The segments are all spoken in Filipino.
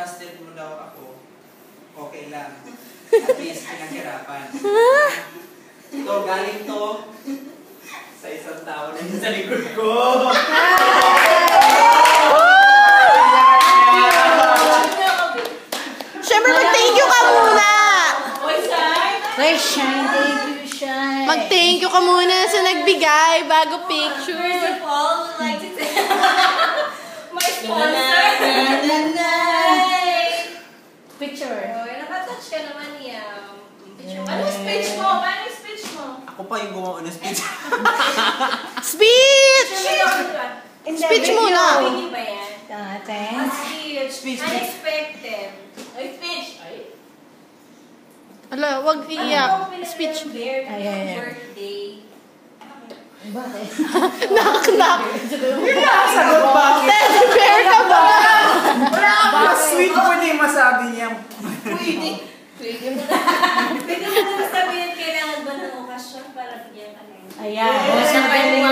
i-busted mo daw ako, okay lang. At least pinaghirapan. Ito, galing to sa isang tao na sa likod ko. Siyempre, mag-thank you ka muna! Wait, Shine, thank you, Shine. Mag-thank you ka muna sa nagbigay bago picture. First of all, would like to thank my sponsor. Picture. Nakatouch ka naman niya. Ano speech mo? Paano yung speech mo? Ako pa yung gumawa ng speech. Speech! Speech muna. Hindi ba yan? Thanks. Speech. Unexpected. Ay, speech. Ay. Ala, wag iiyak. Speech. Birthday. Bakit? Knock-knock. Sagot ba? Teddy bear ka ba? Wala ka sweet mo na yung masabi niya. Pwede mo na sabihin kailangan ba ng okasyon para bigyan ka ng... Ayan.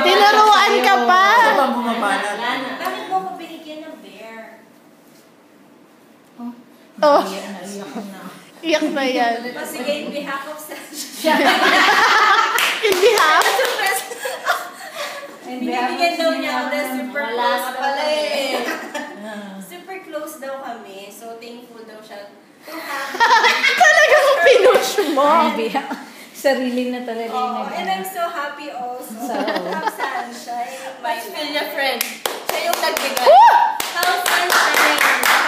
Tinuruan ka pa. Ano bang bumabanat? Bakit mo ko binigyan ng bear? Oh, Naiyak ko na. iyak na yan. Sige, in behalf of In behalf? Binibigyan daw niya ako na super Wala close ka pala pala eh. Super close daw kami. So, thankful daw siya. Talagang pinush mo. Sarili na talaga yung And I'm so happy also. How sunshine. My Fill your friend. Siya yung nagbigay. How sunshine.